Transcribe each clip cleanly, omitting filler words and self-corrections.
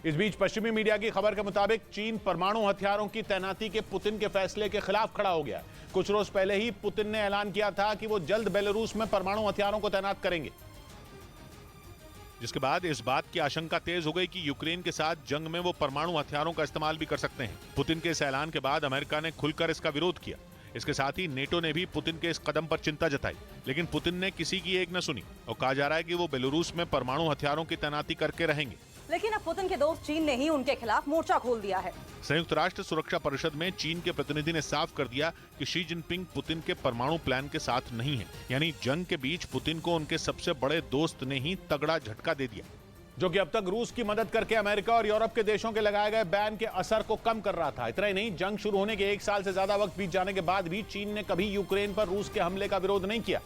इस बीच पश्चिमी मीडिया की खबर के मुताबिक चीन परमाणु हथियारों की तैनाती के पुतिन के फैसले के खिलाफ खड़ा हो गया। कुछ रोज पहले ही पुतिन ने ऐलान किया था कि वो जल्द बेलारूस में परमाणु हथियारों को तैनात करेंगे, जिसके बाद इस बात की आशंका तेज हो गई कि यूक्रेन के साथ जंग में वो परमाणु हथियारों का इस्तेमाल भी कर सकते हैं। पुतिन के इस ऐलान के बाद अमेरिका ने खुलकर इसका विरोध किया। इसके साथ ही नेटो ने भी पुतिन के इस कदम पर चिंता जताई, लेकिन पुतिन ने किसी की एक न सुनी और कहा जा रहा है कि वो बेलारूस में परमाणु हथियारों की तैनाती करके रहेंगे। लेकिन अब पुतिन के दोस्त चीन ने ही उनके खिलाफ मोर्चा खोल दिया है। संयुक्त राष्ट्र सुरक्षा परिषद में चीन के प्रतिनिधि ने साफ कर दिया कि शी जिनपिंग पुतिन के परमाणु प्लान के साथ नहीं है। यानी जंग के बीच पुतिन को उनके सबसे बड़े दोस्त ने ही तगड़ा झटका दे दिया, जो कि अब तक रूस की मदद करके अमेरिका और यूरोप के देशों के लगाए गए बैन के असर को कम कर रहा था। इतना ही नहीं, जंग शुरू होने के 1 साल से ज्यादा वक्त बीत जाने के बाद भी चीन ने कभी यूक्रेन पर रूस के हमले का विरोध नहीं किया।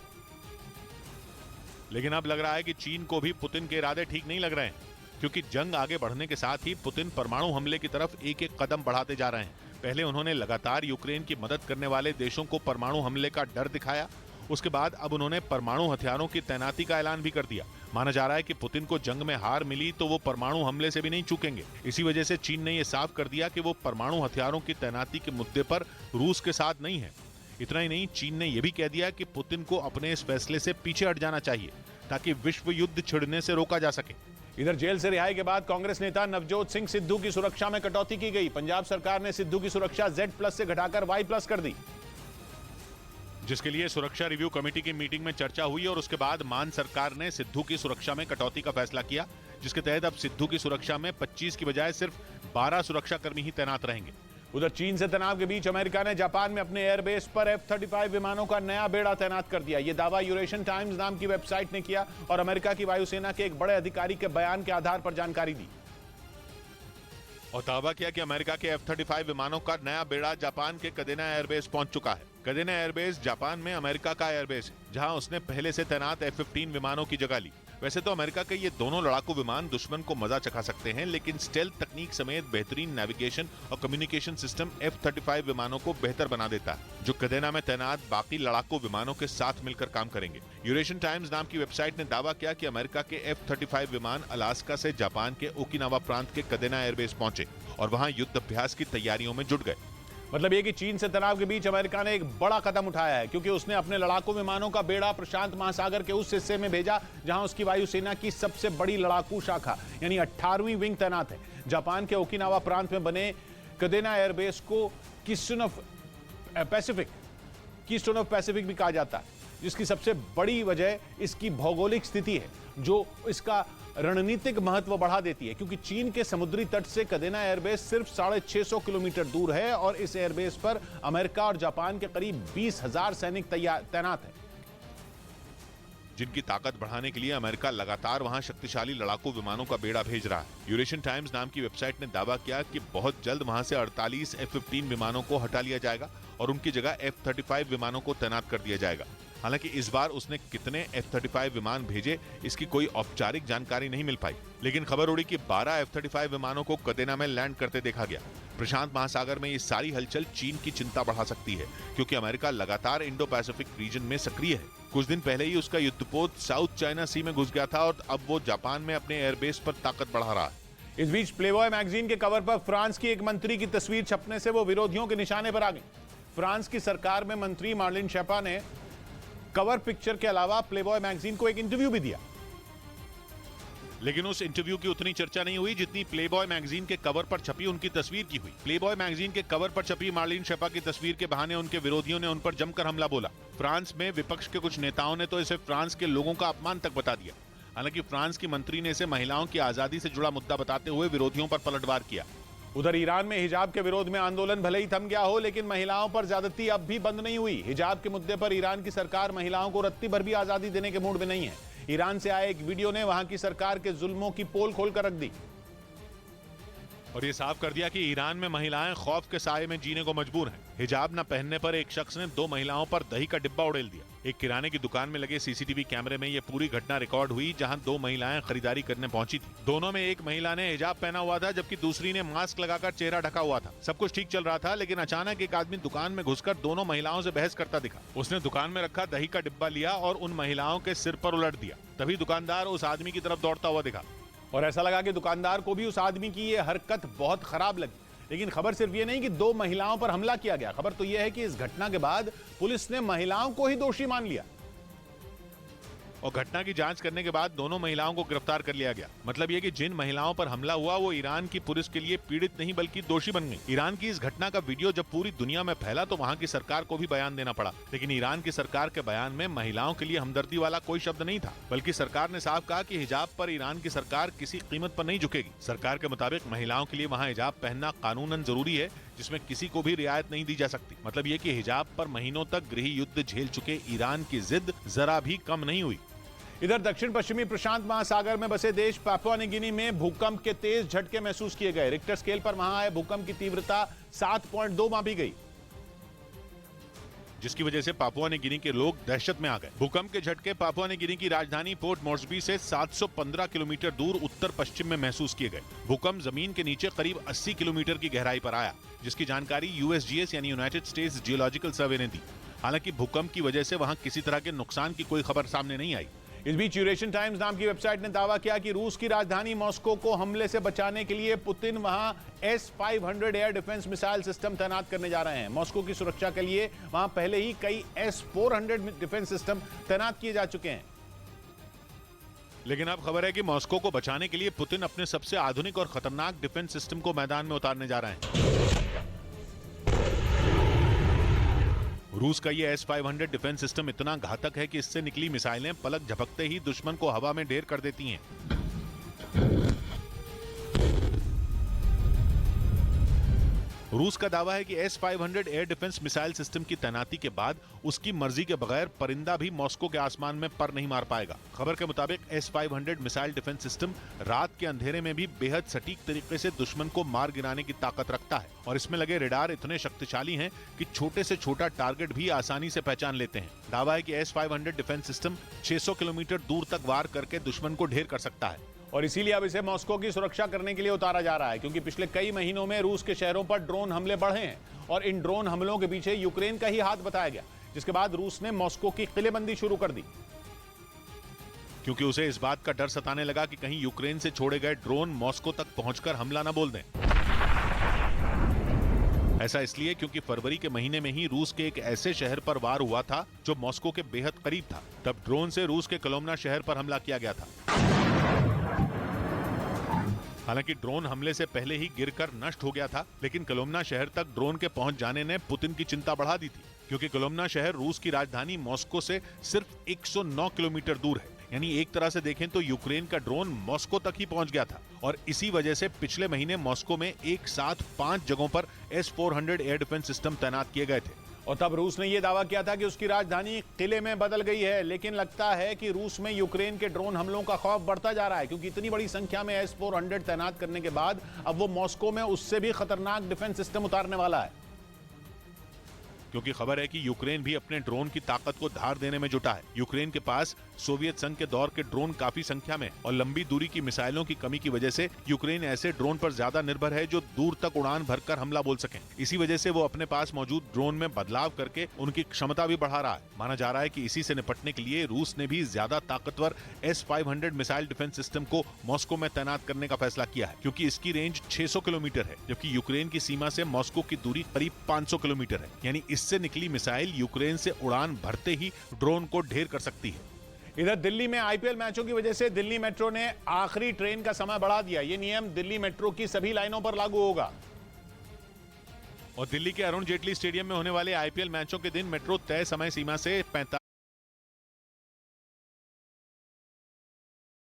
लेकिन अब लग रहा है कि चीन को भी पुतिन के इरादे ठीक नहीं लग रहे हैं, क्योंकि जंग आगे बढ़ने के साथ ही पुतिन परमाणु हमले की तरफ एक एक कदम बढ़ाते जा रहे हैं। पहले उन्होंने लगातार यूक्रेन की मदद करने वाले देशों को परमाणु हमले का डर दिखाया, उसके बाद अब उन्होंने परमाणु हथियारों की तैनाती का ऐलान भी कर दिया। माना जा रहा है कि पुतिन को जंग में हार मिली तो वो परमाणु हमले से भी नहीं चूकेंगे। इसी वजह से चीन ने यह साफ कर दिया कि वो परमाणु हथियारों की तैनाती के मुद्दे पर रूस के साथ नहीं है। इतना ही नहीं, चीन ने यह भी कह दिया कि पुतिन को अपने इस फैसले से पीछे हट जाना चाहिए ताकि विश्व युद्ध छिड़ने से रोका जा सके। इधर जेल से रिहाई के बाद कांग्रेस नेता नवजोत सिंह सिद्धू की सुरक्षा में कटौती की गई। पंजाब सरकार ने सिद्धू की सुरक्षा Z+ से घटाकर Y+ कर दी, जिसके लिए सुरक्षा रिव्यू कमेटी की मीटिंग में चर्चा हुई और उसके बाद मान सरकार ने सिद्धू की सुरक्षा में कटौती का फैसला किया, जिसके तहत अब सिद्धू की सुरक्षा में 25 की बजाय सिर्फ 12 सुरक्षाकर्मी ही तैनात रहेंगे। उधर चीन से तनाव के बीच अमेरिका ने जापान में अपने एयरबेस पर F-35 विमानों का नया बेड़ा तैनात कर दिया। यह दावा यूरेशियन टाइम्स नाम की वेबसाइट ने किया और अमेरिका की वायुसेना के एक बड़े अधिकारी के बयान के आधार पर जानकारी दी और दावा किया कि अमेरिका के F-35 विमानों का नया बेड़ा जापान के कदेना एयरबेस पहुंच चुका है। कदेना एयरबेस जापान में अमेरिका का एयरबेस है, जहां उसने पहले से तैनात F-15 विमानों की जगह ली। वैसे तो अमेरिका के ये दोनों लड़ाकू विमान दुश्मन को मजा चखा सकते हैं, लेकिन स्टेल्थ तकनीक समेत बेहतरीन नेविगेशन और कम्युनिकेशन सिस्टम F-35 विमानों को बेहतर बना देता है, जो कदेना में तैनात बाकी लड़ाकू विमानों के साथ मिलकर काम करेंगे। यूरेशियन टाइम्स नाम की वेबसाइट ने दावा किया कि अमेरिका के F-35 विमान अलास्का से जापान के ओकिनावा प्रांत के कदेना एयरबेस पहुंचे और वहां युद्ध अभ्यास की तैयारियों में जुट गए। मतलब ये कि चीन से तनाव के बीच अमेरिका ने एक बड़ा कदम उठाया है, क्योंकि उसने अपने लड़ाकू विमानों का बेड़ा प्रशांत महासागर के उस हिस्से में भेजा जहां उसकी वायुसेना की सबसे बड़ी लड़ाकू शाखा यानी 18वीं विंग तैनात है। जापान के ओकिनावा प्रांत में बने कदेना एयरबेस को कीस्टोन ऑफ पैसिफिक भी कहा जाता है, जिसकी सबसे बड़ी वजह इसकी भौगोलिक स्थिति है, जो इसका रणनीतिक महत्व बढ़ा देती है, क्योंकि चीन के समुद्री तट से कदेना एयरबेस सिर्फ 650 किलोमीटर दूर है और इस एयरबेस पर अमेरिका और जापान के करीब 20,000 सैनिक तैनात हैं, जिनकी ताकत बढ़ाने के लिए अमेरिका लगातार वहां शक्तिशाली लड़ाकू विमानों का बेड़ा भेज रहा है। यूरेशियन टाइम्स नाम की वेबसाइट ने दावा किया कि बहुत जल्द वहां से 48 F-15 विमानों को हटा लिया जाएगा और उनकी जगह F-35 विमानों को तैनात कर दिया जाएगा। हालांकि इस बार उसने कितने F-35 विमान भेजे इसकी कोई औपचारिक जानकारी नहीं मिल पाई, लेकिन खबर उड़ी कि 12 F-35 विमानों को कदेना में लैंड करते देखा गया। प्रशांत महासागर में ये सारी हलचल चीन की चिंता बढ़ा सकती है, क्योंकि अमेरिका लगातार इंडो पैसिफिक रीजन में सक्रिय है। कुछ दिन पहले ही उसका युद्धपोत साउथ चाइना सी में घुस गया था और अब वो जापान में अपने एयरबेस पर ताकत बढ़ा रहा है। इस बीच प्लेबॉय मैगजीन के कवर पर फ्रांस की एक मंत्री की तस्वीर छपने से वो विरोधियों के निशाने पर आ गई। फ्रांस की सरकार में मंत्री मार्लिन शेपा ने कवर पिक्चर के अलावा प्लेबॉय मैगजीन को एक इंटरव्यू भी दिया, लेकिन उस इंटरव्यू की उतनी चर्चा नहीं हुई जितनी प्लेबॉय मैगजीन के कवर पर छपी उनकी तस्वीर की हुई। प्लेबॉय मैगजीन के कवर पर छपी मार्लिन शेपा की तस्वीर के बहाने उनके विरोधियों ने उन पर जमकर हमला बोला। फ्रांस में विपक्ष के कुछ नेताओं ने तो इसे फ्रांस के लोगों का अपमान तक बता दिया। हालांकि फ्रांस की मंत्री ने इसे महिलाओं की आजादी से जुड़ा मुद्दा बताते हुए विरोधियों पर पलटवार किया। उधर ईरान में हिजाब के विरोध में आंदोलन भले ही थम गया हो, लेकिन महिलाओं पर ज्यादती अब भी बंद नहीं हुई। हिजाब के मुद्दे पर ईरान की सरकार महिलाओं को रत्ती भर भी आजादी देने के मूड में नहीं है। ईरान से आए एक वीडियो ने वहां की सरकार के जुल्मों की पोल खोलकर रख दी और ये साफ कर दिया कि ईरान में महिलाएं खौफ के साए में जीने को मजबूर हैं। हिजाब न पहनने पर एक शख्स ने 2 महिलाओं पर दही का डिब्बा उड़ेल दिया। एक किराने की दुकान में लगे सीसीटीवी कैमरे में ये पूरी घटना रिकॉर्ड हुई, जहां 2 महिलाएं खरीदारी करने पहुंची थी। दोनों में एक महिला ने हिजाब पहना हुआ था, जबकि दूसरी ने मास्क लगाकर चेहरा ढका हुआ था। सब कुछ ठीक चल रहा था, लेकिन अचानक एक आदमी दुकान में घुसकर दोनों महिलाओं से बहस करता दिखा। उसने दुकान में रखा दही का डिब्बा लिया और उन महिलाओं के सिर पर उलट दिया। तभी दुकानदार उस आदमी की तरफ दौड़ता हुआ दिखा। और ऐसा लगा कि दुकानदार को भी उस आदमी की ये हरकत बहुत खराब लगी। लेकिन खबर सिर्फ ये नहीं कि 2 महिलाओं पर हमला किया गया, खबर तो यह है कि इस घटना के बाद पुलिस ने महिलाओं को ही दोषी मान लिया और घटना की जांच करने के बाद दोनों महिलाओं को गिरफ्तार कर लिया गया। मतलब यह कि जिन महिलाओं पर हमला हुआ वो ईरान की पुलिस के लिए पीड़ित नहीं बल्कि दोषी बन गई। ईरान की इस घटना का वीडियो जब पूरी दुनिया में फैला तो वहां की सरकार को भी बयान देना पड़ा, लेकिन ईरान की सरकार के बयान में महिलाओं के लिए हमदर्दी वाला कोई शब्द नहीं था, बल्कि सरकार ने साफ कहा कि हिजाब पर ईरान की सरकार किसी कीमत पर नहीं झुकेगी। सरकार के मुताबिक महिलाओं के लिए वहाँ हिजाब पहनना कानूनन जरूरी है, जिसमें किसी को भी रियायत नहीं दी जा सकती। मतलब ये कि हिजाब पर महीनों तक गृह युद्ध झेल चुके ईरान की जिद जरा भी कम नहीं हुई। इधर दक्षिण पश्चिमी प्रशांत महासागर में बसे देश पापुआ न्यू गिनी में भूकंप के तेज झटके महसूस किए गए। रिक्टर स्केल पर वहां आए भूकंप की तीव्रता 7.2 मापी गई, जिसकी वजह से पापुआ न्यू गिनी के लोग दहशत में आ गए। भूकंप के झटके पापुआ न्यू गिनी की राजधानी पोर्ट मोर्सबी से 715 किलोमीटर दूर उत्तर पश्चिम में महसूस किए गए। भूकंप जमीन के नीचे करीब 80 किलोमीटर की गहराई पर आया, जिसकी जानकारी यूएसजीएस यानी यूनाइटेड स्टेट्स जियोलॉजिकल सर्वे ने दी। हालांकि भूकंप की वजह से वहां किसी तरह के नुकसान की कोई खबर सामने नहीं आई। इस बीच यूरेशियन टाइम्स नाम की वेबसाइट ने दावा किया कि रूस की राजधानी मॉस्को को हमले से बचाने के लिए पुतिन वहां S-500 air defence missile system तैनात करने जा रहे हैं। मॉस्को की सुरक्षा के लिए वहां पहले ही कई S-400 डिफेंस सिस्टम तैनात किए जा चुके हैं। लेकिन अब खबर है कि मॉस्को को बचाने के लिए पुतिन अपने सबसे आधुनिक और खतरनाक डिफेंस सिस्टम को मैदान में उतारने जा रहे हैं। रूस का ये S-500 डिफेंस सिस्टम इतना घातक है कि इससे निकली मिसाइलें पलक झपकते ही दुश्मन को हवा में ढेर कर देती हैं। रूस का दावा है कि S-500 air defence missile system की तैनाती के बाद उसकी मर्जी के बगैर परिंदा भी मॉस्को के आसमान में पर नहीं मार पाएगा। खबर के मुताबिक S-500 मिसाइल डिफेंस सिस्टम रात के अंधेरे में भी बेहद सटीक तरीके से दुश्मन को मार गिराने की ताकत रखता है और इसमें लगे रेडार इतने शक्तिशाली हैं कि छोटे से छोटा टारगेट भी आसानी से पहचान लेते हैं। दावा है कि S-500 डिफेंस सिस्टम 600 किलोमीटर दूर तक वार करके दुश्मन को ढेर कर सकता है और इसीलिए अब इसे मॉस्को की सुरक्षा करने के लिए उतारा जा रहा है, क्योंकि पिछले कई महीनों में रूस के शहरों पर ड्रोन हमले बढ़े हैं और इन ड्रोन हमलों के पीछे यूक्रेन का ही हाथ बताया गया, जिसके बाद रूस ने मॉस्को की किलेबंदी शुरू कर दी, क्योंकि उसे इस बात का डर सताने लगा कि कहीं यूक्रेन से छोड़े गए ड्रोन मॉस्को तक पहुंचकर हमला न बोल दें। ऐसा इसलिए क्योंकि फरवरी के महीने में ही रूस के एक ऐसे शहर पर वार हुआ था जो मॉस्को के बेहद करीब था। तब ड्रोन से रूस के कोलोमना शहर पर हमला किया गया था। हालांकि ड्रोन हमले से पहले ही गिरकर नष्ट हो गया था, लेकिन कोलोमना शहर तक ड्रोन के पहुंच जाने ने पुतिन की चिंता बढ़ा दी थी, क्योंकि कोलोमना शहर रूस की राजधानी मॉस्को से सिर्फ 109 किलोमीटर दूर है। यानी एक तरह से देखें तो यूक्रेन का ड्रोन मॉस्को तक ही पहुंच गया था और इसी वजह से पिछले महीने मॉस्को में एक साथ 5 जगहों पर S-400 एयर डिफेंस सिस्टम तैनात किए गए थे। और तब रूस ने यह दावा किया था कि उसकी राजधानी किले में बदल गई है, लेकिन लगता है कि रूस में यूक्रेन के ड्रोन हमलों का खौफ बढ़ता जा रहा है, क्योंकि इतनी बड़ी संख्या में S-400 तैनात करने के बाद अब वो मॉस्को में उससे भी खतरनाक डिफेंस सिस्टम उतारने वाला है, क्योंकि खबर है कि यूक्रेन भी अपने ड्रोन की ताकत को धार देने में जुटा है। यूक्रेन के पास सोवियत संघ के दौर के ड्रोन काफी संख्या में और लंबी दूरी की मिसाइलों की कमी की वजह से यूक्रेन ऐसे ड्रोन पर ज्यादा निर्भर है जो दूर तक उड़ान भरकर हमला बोल सकें। इसी वजह से वो अपने पास मौजूद ड्रोन में बदलाव करके उनकी क्षमता भी बढ़ा रहा है। माना जा रहा है कि इसी से निपटने के लिए रूस ने भी ज्यादा ताकतवर S-500 मिसाइल डिफेंस सिस्टम को मॉस्को में तैनात करने का फैसला किया है, क्योंकि इसकी रेंज 600 किलोमीटर है, जबकि यूक्रेन की सीमा से मॉस्को की दूरी करीब 500 किलोमीटर है। यानी इससे निकली मिसाइल यूक्रेन से उड़ान भरते ही ड्रोन को ढेर कर सकती है। इधर दिल्ली में IPL मैचों की वजह से दिल्ली मेट्रो ने आखिरी ट्रेन का समय बढ़ा दिया। ये नियम दिल्ली मेट्रो की सभी लाइनों पर लागू होगा और दिल्ली के अरुण जेटली स्टेडियम में होने वाले IPL मैचों के दिन मेट्रो तय समय सीमा से 45